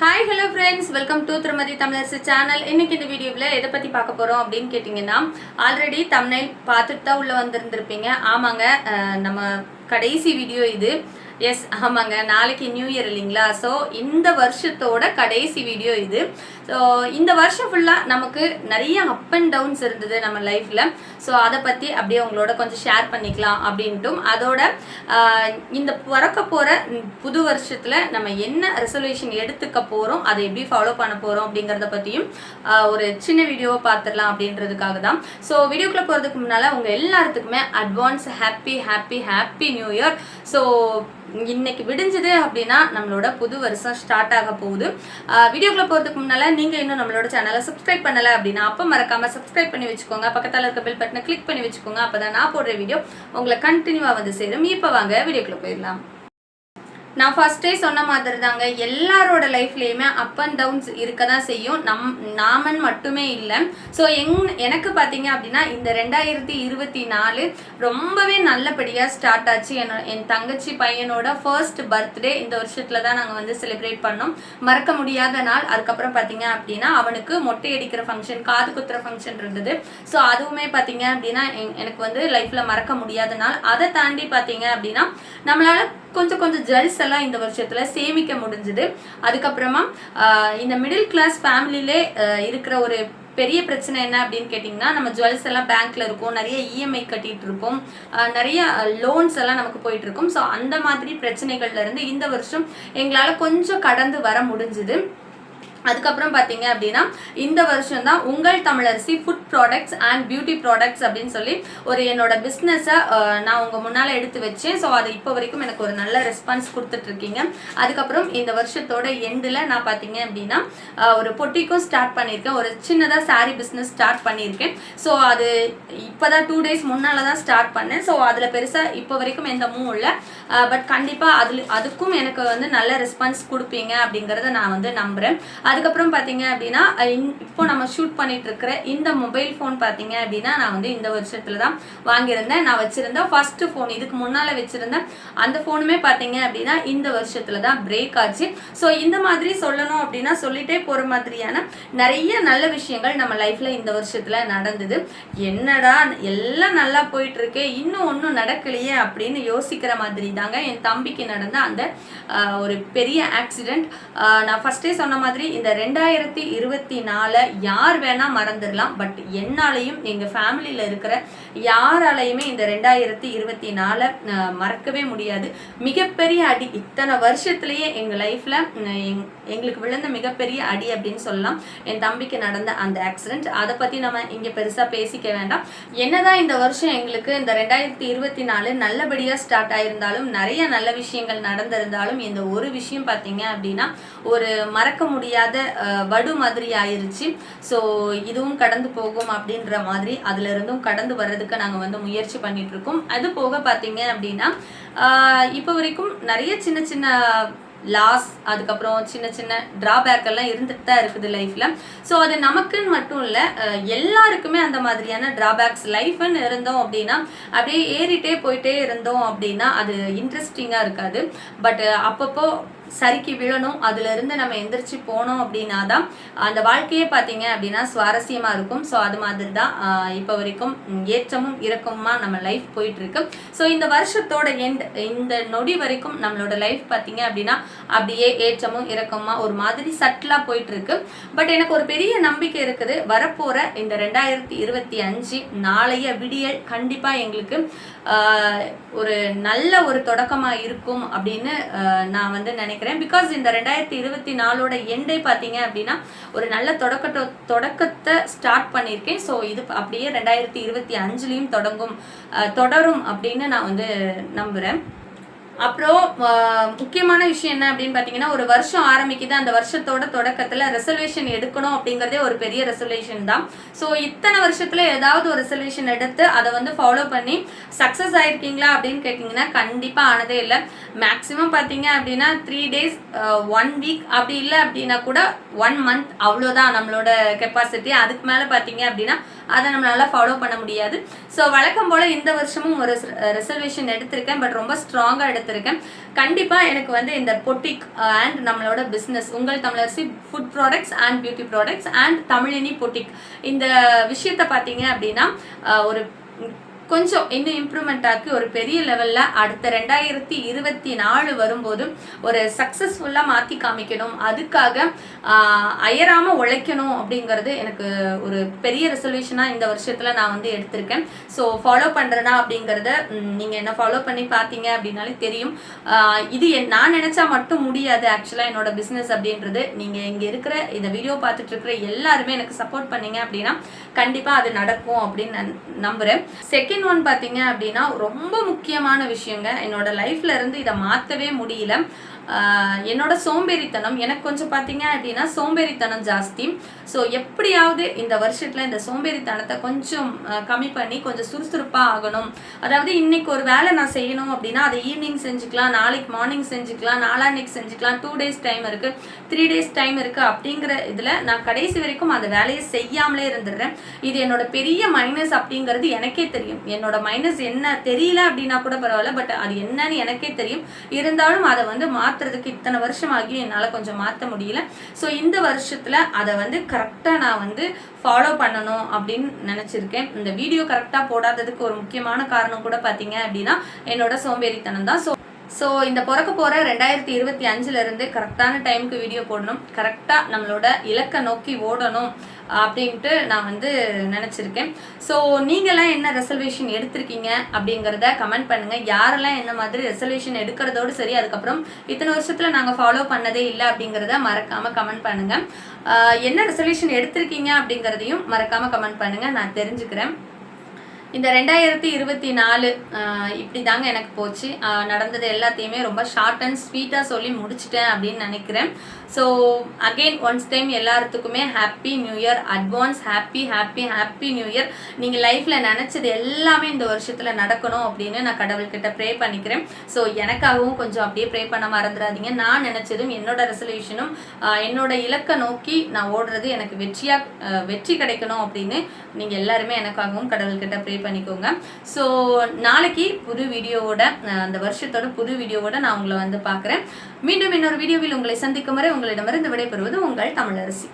Hi hello friends, welcome to திருமதி Tamilarasu channel. இன்னைக்கு இந்த வீடியோவில் எதை பற்றி பார்க்க போகிறோம் அப்படின்னு கேட்டிங்கன்னா, ஆல்ரெடி தம்ப்நெயில் பார்த்துட்டு தான் உள்ளே வந்திருந்திருப்பீங்க. ஆமாங்க, நம்ம கடைசி வீடியோ இது. எஸ், ஆமாங்க, நாளைக்கு நியூ இயர் இல்லைங்களா? ஸோ இந்த வருஷத்தோட கடைசி வீடியோ இது. ஸோ இந்த வருஷம் ஃபுல்லாக நமக்கு நிறைய அப் அண்ட் டவுன்ஸ் இருந்தது நம்ம லைஃப்பில். ஸோ அதை பற்றி அப்படியே உங்களோட கொஞ்சம் ஷேர் பண்ணிக்கலாம் அப்படின்ட்டும், அதோட இந்த பிறக்க போகிற புது வருஷத்தில் நம்ம என்ன ரெசல்யூஷன் எடுத்துக்க போகிறோம், அதை எப்படி ஃபாலோ பண்ண போகிறோம் அப்படிங்கிறத பற்றியும் ஒரு சின்ன வீடியோவை பார்த்துடலாம் அப்படின்றதுக்காக தான். ஸோ வீடியோக்குள்ளே போகிறதுக்கு முன்னால் உங்கள் எல்லாத்துக்குமே advance happy happy happy new year. So இன்னைக்கு விடிஞ்சது அப்படின்னா நம்மளோட புது வருஷம் ஸ்டார்ட் ஆக போகுது. வீடியோக்குள்ள போகிறதுக்கு முன்னால் நீங்கள் இன்னும் நம்மளோட சேனலை சப்ஸ்கிரைப் பண்ணலை அப்படின்னா அப்போ மறக்காமல் சப்ஸ்கிரைப் பண்ணி வச்சுக்கோங்க. பக்கத்தில் இருக்க பெல் பட்டனை கிளிக் பண்ணி வச்சுக்கோங்க. அப்போ தான் நான் போடுற வீடியோ உங்களை கண்டினியூவாக வந்து சேரும். இப்போ வாங்க வீடியோக்குள்ள போயிடலாம். நான் ஃபர்ஸ்டே சொன்ன மாதிரி தாங்க, எல்லாரோட லைஃப்லேயுமே அப் அண்ட் டவுன்ஸ் இருக்க தான் செய்யும். நாமன் மட்டுமே இல்லை. ஸோ எனக்கு பார்த்தீங்க அப்படின்னா இந்த 2024 ரொம்பவே நல்லபடியாக ஸ்டார்ட் ஆச்சு. என் தங்கச்சி பையனோட ஃபர்ஸ்ட் பர்த்டே இந்த வருஷத்தில் தான் நாங்கள் வந்து செலிப்ரேட் பண்ணோம். மறக்க முடியாத நாள். அதுக்கப்புறம் பார்த்தீங்க அப்படின்னா அவனுக்கு மொட்டை அடிக்கிற ஃபங்க்ஷன், காது குத்துற ஃபங்க்ஷன் இருந்தது. ஸோ அதுவுமே பார்த்தீங்க அப்படின்னா எனக்கு வந்து லைஃப்பில் மறக்க முடியாத நாள். அதை தாண்டி பார்த்தீங்க அப்படின்னா நம்மளால கொஞ்சம் ஜுவல்ஸ் எல்லாம் இந்த வருஷத்துல சேமிக்க முடிஞ்சுது. அதுக்கப்புறமா இந்த மிடில் கிளாஸ் ஃபேமிலியிலே இருக்கிற ஒரு பெரிய பிரச்சனை என்ன அப்படின்னு கேட்டிங்கன்னா, நம்ம ஜுவல்ஸ் எல்லாம் பேங்க்ல இருக்கும், நிறைய இஎம்ஐ கட்டிட்டு இருப்போம், நிறைய லோன்ஸ் எல்லாம் நமக்கு போயிட்டு இருக்கும். ஸோ அந்த மாதிரி பிரச்சனைகள்ல இருந்து இந்த வருஷம் எங்களால் கொஞ்சம் கடந்து வர முடிஞ்சுது. அதுக்கப்புறம் பார்த்தீங்க அப்படின்னா இந்த வருஷம் தான் உங்கள் Tamilarasi food products and beauty products அப்படின்னு சொல்லி ஒரு என்னோட பிஸ்னஸை நான் உங்கள் முன்னால் எடுத்து வச்சேன். ஸோ அது இப்போ வரைக்கும் எனக்கு ஒரு நல்ல ரெஸ்பான்ஸ் கொடுத்துட்ருக்கீங்க. அதுக்கப்புறம் இந்த வருஷத்தோட எண்டில் நான் பார்த்தீங்க அப்படின்னா ஒரு பொட்டிக்கும் ஸ்டார்ட் பண்ணியிருக்கேன். ஒரு சின்னதாக சாரீ பிஸ்னஸ் ஸ்டார்ட் பண்ணியிருக்கேன். ஸோ அது இப்போ தான் 2 days முன்னால் தான் ஸ்டார்ட் பண்ணேன். ஸோ அதில் பெருசாக இப்போ வரைக்கும் எந்த மூவும் இல்லை. பட் கண்டிப்பாக அதுக்கும் எனக்கு வந்து நல்ல ரெஸ்பான்ஸ் கொடுப்பீங்க அப்படிங்கிறத நான் வந்து நம்புகிறேன். அதுக்கப்புறம் பார்த்தீங்க அப்படின்னா இப்போ நம்ம ஷூட் பண்ணிட்டு இருக்கிற இந்த மொபைல் ஃபோன் பார்த்தீங்க அப்படின்னா நான் வந்து இந்த வருஷத்துல தான் வாங்கியிருந்தேன். நான் வச்சிருந்த ஃபர்ஸ்ட் ஃபோன், இதுக்கு முன்னால வச்சிருந்தேன் அந்த ஃபோனுமே பார்த்தீங்க அப்படின்னா இந்த வருஷத்துல தான் பிரேக் ஆச்சு. ஸோ இந்த மாதிரி சொல்லணும் அப்படின்னா சொல்லிட்டே போற மாதிரியான நிறைய நல்ல விஷயங்கள் நம்ம லைஃப்ல இந்த வருஷத்துல நடந்தது. என்னடா எல்லாம் நல்லா போயிட்டு இருக்கே, இன்னும் ஒன்றும் நடக்கலையே அப்படின்னு யோசிக்கிற மாதிரி தாங்க என் தம்பிக்கு நடந்த அந்த ஒரு பெரிய ஆக்சிடென்ட். நான் ஃபர்ஸ்டே சொன்ன மாதிரி இந்த 2024 யார் வேணா மறந்துடலாம், பட் என்னாலையும் எங்க ஃபேமிலியில இருக்கிற யாராலையுமே இந்த 2024 மறக்கவே முடியாது. மிகப்பெரிய அடி, இத்தனை வருஷத்துலயே எங்க லைஃப்ல எங்களுக்கு விழுந்த மிகப்பெரிய அடி அப்படின்னு சொல்லலாம் என் தம்பிக்கு நடந்த அந்த ஆக்சிடென்ட். அதை பத்தி நம்ம இங்க பெருசா பேசிக்க வேண்டாம். என்னதான் இந்த வருஷம் எங்களுக்கு இந்த 2024 நல்லபடியா ஸ்டார்ட் ஆயிருந்தாலும், நிறைய நல்ல விஷயங்கள் நடந்திருந்தாலும், இந்த ஒரு விஷயம் பார்த்தீங்க அப்படின்னா ஒரு மறக்க முடியாத வடு மாதிரி ஆயிருச்சு. ஸோ இதுவும் கடந்து போகும் அப்படின்ற மாதிரி அதுல இருந்தும் கடந்து வர்றதுக்கு நாங்கள் வந்து முயற்சி பண்ணிட்டு இருக்கோம். அது போக பார்த்தீங்க அப்படின்னா இப்போ வரைக்கும் நிறைய சின்ன சின்ன லாஸ், அதுக்கப்புறம் சின்ன சின்ன டிராபேக் எல்லாம் இருந்துட்டு தான் இருக்குது லைஃப்ல. ஸோ அது நமக்குன்னு மட்டும் இல்லை, எல்லாருக்குமே அந்த மாதிரியான டிராபேக்ஸ் லைஃப்னு இருந்தோம் அப்படின்னா அப்படியே ஏறிட்டே போயிட்டே இருந்தோம் அப்படின்னா அது இன்ட்ரெஸ்டிங்காக இருக்காது. பட் அப்பப்போ சரிக்கு விழணும், அதுல இருந்து நம்ம எந்திரிச்சு போனோம் அப்படின்னா தான் அந்த வாழ்க்கையே பார்த்தீங்க அப்படின்னா சுவாரஸ்யமா இருக்கும். ஸோ அது மாதிரி தான் இப்போ வரைக்கும் ஏற்றமும் இறக்கமுமா நம்ம லைஃப் போயிட்டு இருக்கு. ஸோ இந்த வருஷத்தோட இந்த நொடி வரைக்கும் நம்மளோட லைஃப் பார்த்தீங்க அப்படின்னா அப்படியே ஏற்றமும் இறக்கமுமா ஒரு மாதிரி சட்டிலா போயிட்டு இருக்கு. பட் எனக்கு ஒரு பெரிய நம்பிக்கை இருக்குது, வரப்போற இந்த 2025 நாளைய விடியல் கண்டிப்பா எங்களுக்கு ஒரு நல்ல ஒரு தொடக்கமா இருக்கும் அப்படின்னு நான் வந்து நினைக்கிறேன். பிகாஸ் இந்த 2024 எண்டை பார்த்தீங்க அப்படின்னா ஒரு நல்ல தொடக்கத்தை ஸ்டார்ட் பண்ணியிருக்கேன். ஸோ இது அப்படியே 2025 தொடரும் அப்படின்னு நான் வந்து நம்புறேன். அப்புறம் முக்கியமான விஷயம் என்ன அப்படின்னு பார்த்தீங்கன்னா, ஒரு வருஷம் ஆரம்பிக்குது, அந்த வருஷத்தோட தொடக்கத்தில் ரெசல்யூஷன் எடுக்கணும் அப்படிங்கிறதே ஒரு பெரிய ரெசல்யூஷன் தான். ஸோ இத்தனை வருஷத்துல ஏதாவது ஒரு ரெசல்யூஷன் எடுத்து அதை வந்து ஃபாலோ பண்ணி சக்ஸஸ் ஆயிருக்கீங்களா அப்படின்னு கேட்டிங்கன்னா கண்டிப்பாக ஆனதே இல்லை. மேக்ஸிமம் பார்த்தீங்க அப்படின்னா 3 days 1 week, அப்படி இல்லை அப்படின்னா கூட 1 month, அவ்வளோதான் நம்மளோட கெப்பாசிட்டி. அதுக்கு மேலே பார்த்தீங்க அப்படின்னா அதை நம்மளால ஃபாலோ பண்ண முடியாது. ஸோ வழக்கம் போல் இந்த வருஷமும் ஒரு ரெசல்யூஷன் எடுத்திருக்கேன், பட் ரொம்ப ஸ்ட்ராங்காக எடுத்திருக்கேன். கண்டிப்பாக எனக்கு வந்து இந்த பொட்டிக் அண்ட் நம்மளோட பிஸ்னஸ் உங்கள் Tamilarasi food products and beauty products and Tamilini boutique இந்த விஷயத்தை பார்த்தீங்க அப்படின்னா ஒரு கொஞ்சம் இன்னும் இம்ப்ரூவ்மெண்ட் ஆக்கி ஒரு பெரிய லெவலில் அடுத்த 2024 வரும்போது ஒரு சக்ஸஸ்ஃபுல்லாக மாற்றி காமிக்கணும். அதுக்காக அயராமல் உழைக்கணும் அப்படிங்கிறது எனக்கு ஒரு பெரிய ரெசல்யூஷனாக இந்த வருஷத்தில் நான் வந்து எடுத்திருக்கேன். ஸோ ஃபாலோ பண்ணுறேனா அப்படிங்கிறத நீங்கள் என்ன ஃபாலோ பண்ணி பார்த்தீங்க அப்படின்னாலே தெரியும். இது நான் நினச்சா மட்டும் முடியாது. ஆக்சுவலாக என்னோட பிஸ்னஸ் அப்படின்றது நீங்கள் இங்கே இருக்கிற இந்த வீடியோ பார்த்துட்டு இருக்கிற எல்லாருமே எனக்கு சப்போர்ட் பண்ணீங்க அப்படின்னா கண்டிப்பாக அது நடக்கும் அப்படின்னு நான் நம்புகிறேன். செகண்ட் ஒன் பார்த்தீங்க அப்படின்னா ரொம்ப முக்கியமான விஷயங்க. என்னோட லைஃப்ல இருந்து இதை மாற்றவே முடியல. என்னோட சோம்பேறித்தனம் எனக்கு கொஞ்சம் பார்த்தீங்க அப்படின்னா சோம்பேறித்தனம் ஜாஸ்தி. ஸோ எப்படியாவது இந்த வருஷத்தில் இந்த சோம்பேறித்தனத்தை கொஞ்சம் கம்மி பண்ணி கொஞ்சம் சுறுசுறுப்பாக ஆகணும். அதாவது இன்னைக்கு ஒரு வேலை நான் செய்யணும் அப்படின்னா அதை ஈவினிங் செஞ்சுக்கலாம், நாளைக்கு மார்னிங் செஞ்சுக்கலாம், நாளான்னைக்கு செஞ்சுக்கலாம், 2 days டைம் இருக்குது, 3 days டைம் இருக்குது அப்படிங்கிற இதில் நான் கடைசி வரைக்கும் அந்த வேலையை செய்யாமலே இருந்துடுறேன். இது என்னோட பெரிய மைனஸ் அப்படிங்கிறது எனக்கே தெரியும். என்னோட மைனஸ் என்ன தெரியல அப்படின்னா கூட பரவாயில்ல, பட் அது என்னன்னு எனக்கே தெரியும். இருந்தாலும் அதை வந்து மாற்றுறதுக்கு இத்தனை வருஷம் ஆகியும் என்னால் கொஞ்சம் மாற்ற முடியல. ஸோ இந்த வருஷத்தில் அதை வந்து கரெக்டாக நான் வந்து ஃபாலோ பண்ணணும் அப்படின்னு நினச்சிருக்கேன். இந்த வீடியோ கரெக்டாக போடாததுக்கு ஒரு முக்கியமான காரணம் கூட பார்த்தீங்க அப்படின்னா என்னோட சோம்பேறித்தனம் தான். ஸோ இந்த பிறக்க போகிற 2025 கரெக்டான டைமுக்கு வீடியோ போடணும், கரெக்டாக நம்மளோட இலக்கை நோக்கி ஓடணும் அப்படின்ட்டு நான் வந்து நினச்சிருக்கேன். ஸோ நீங்களாம் என்ன ரெசல்யூஷன் எடுத்திருக்கீங்க அப்படிங்கிறத கமெண்ட் பண்ணுங்கள். யாரெல்லாம் என்ன மாதிரி ரெசல்யூஷன் எடுக்கிறதோடு சரி அதுக்கப்புறம் இத்தனை வருஷத்தில் நாங்கள் ஃபாலோ பண்ணதே இல்லை அப்படிங்கிறத மறக்காமல் கமெண்ட் பண்ணுங்கள். என்ன ரெசல்யூஷன் எடுத்திருக்கீங்க அப்படிங்கிறதையும் மறக்காமல் கமெண்ட் பண்ணுங்கள், நான் தெரிஞ்சுக்கிறேன். இந்த 2024 இப்படி தாங்க எனக்கு போச்சு. நடந்தது எல்லாத்தையுமே ரொம்ப ஷார்ட் அண்ட் ஸ்வீட்டாக சொல்லி முடிச்சிட்டேன் அப்படின்னு நினைக்கிறேன். ஸோ அகெயின் ஒன்ஸ் டைம் எல்லாத்துக்குமே happy new year, advance happy happy happy new year. நீங்கள் லைஃப்பில் நினச்சது எல்லாமே இந்த வருஷத்தில் நடக்கணும் அப்படின்னு நான் கடவுள்கிட்ட ப்ரே பண்ணிக்கிறேன். ஸோ எனக்காகவும் கொஞ்சம் அப்படியே ப்ரே பண்ண மறந்துடாதீங்க. நான் நினச்சதும் என்னோட ரெசல்யூஷனும் என்னோட இலக்கை நோக்கி நான் ஓடுறது எனக்கு வெற்றி கிடைக்கணும் அப்படின்னு நீங்கள் எல்லாருமே எனக்காகவும் கடவுள்கிட்ட ப்ரே பண்ணிக்கோங்க. ஸோ நாளைக்கு புது வீடியோவோட அந்த வருஷத்தோட புது வீடியோவோட நான் உங்களை வந்து பார்க்குறேன். மீண்டும் இன்னொரு வீடியோவில் உங்களை சந்திக்கும் வரை உங்களிடமிருந்து விடைபெறுவது உங்கள் தமிழரசி.